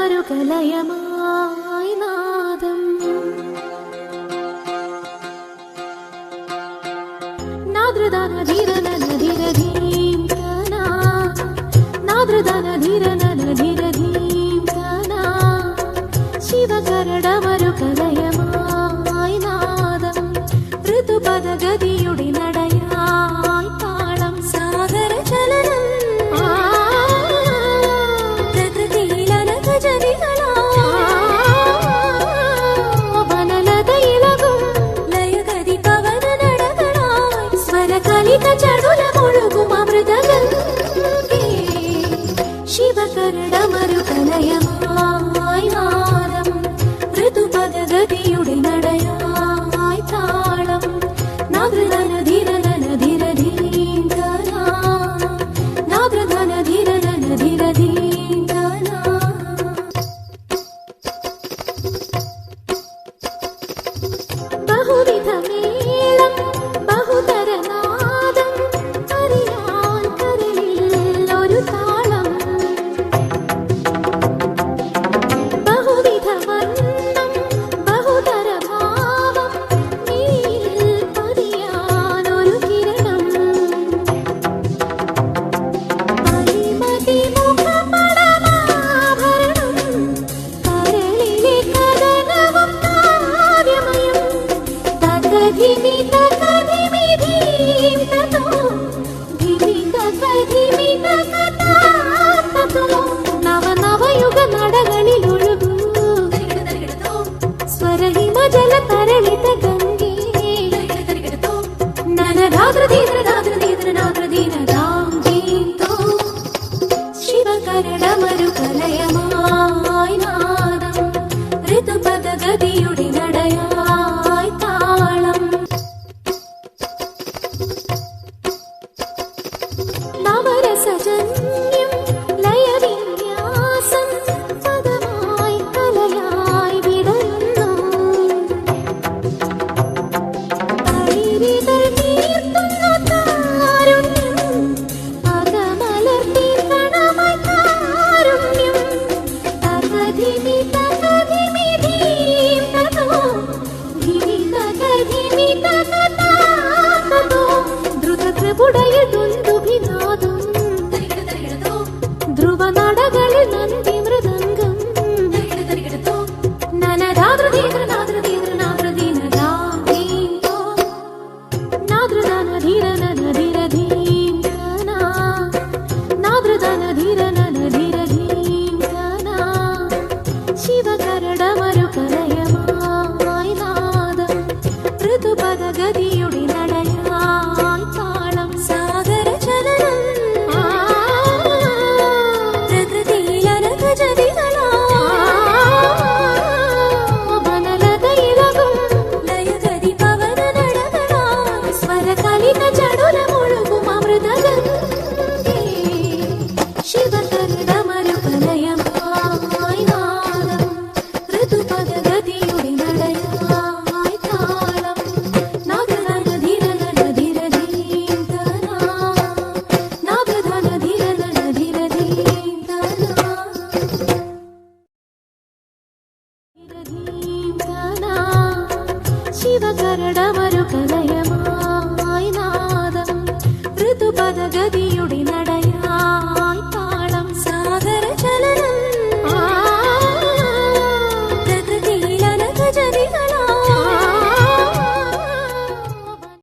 കലയമായി നാദം നാദ്രദാന ധീരന ധീരധീം കനാ നാദ്രദാന ധീരന ധീരധീം കനാ ശിവകരടമരു കലയമായി നാദം ഋതുപദഗതിയുടെ നടയായി താളം സാഗര ചലനം ശിവകരടമരു കലയമായി നാദം ഋതുപദഗതിയുടെ നടയായി താളം നാദ്രദാന ധീരന ധീരധീം കനാ നാദ്രദാന ധീരന ധീരധീം കനാ ബഹുവിധ മേളം ബഹുതര നാദം അറിയാൻ കരളിൽ ഒരു താളം ബഹുവിധ വർണ്ണം ബഹുതര ഭാവം നീയിൽ പതിയാൻ ഒരു കിരണം മണിമതി മുഖപടമാഭരണം കരളിലെ കഥനവും കാവ്യമയം തകധിമി തകധിമി ധീം തതോ ധിമി തകധിമി തകതാതോ നവനവയുഗ നടകളിൽ ഒഴുകൂ സ്വരഹിമജല തരളിത ഗംഗേ നനധാദ്രധീദ്രധാദ്രധീദ്രനാദ്രധീനധാം ധീം തോ ശിവകരടമരു കലയമായി നാദം ഋതുപദഗതിയുടെ നടയായി താളം നവരസജന്യം ലയവിന്യാസം പദമായി കലയായി വിടരുന്നു അഴിരിതൾ നീർത്തുന്നു താരുണ്യം അകമലർത്തി കണമായി കാരുണ്യം തകധിമി തകധിമി ധീം തതോ ധിമി തകധിമി തകതാതോ ദ്രുതകൃപുടയതുന്ദുഭിനാദം ധ്രുവനടകളിൽ നന്ദി മൃദംഗം നനധാദ്രധീദ്രനാദ്രധീദ്രനാദ്രധീനധാം ധീം തോ നാദ്രദാന ധീരന ധീരധീം കനാ നാദ്രദാന ധീരന ധീരധീം കനാ ശിവകരടമരു കലയമായി നാദം ഋതുപദഗതിയുടെ നടയായി താളം സാഗര ചലനം പ്രകൃതിയിലനഘജതികളാ വനലതയിലകും ലയഗതി പവന നടകളാ സ്വരകലിത ചടുലമൊഴുകും അമൃതഗംഗേ ശിവകരടമരു കലയമായി നാദം ഋതുപദഗതിയുടെ നടയായി താളം നാദ്രദാന ധീരന ധീരധീം കനാ നാദ്രദാന ധീരന ധീരധീം കനാ ധീരധീം കനാ ശിവകരടമരു കലയ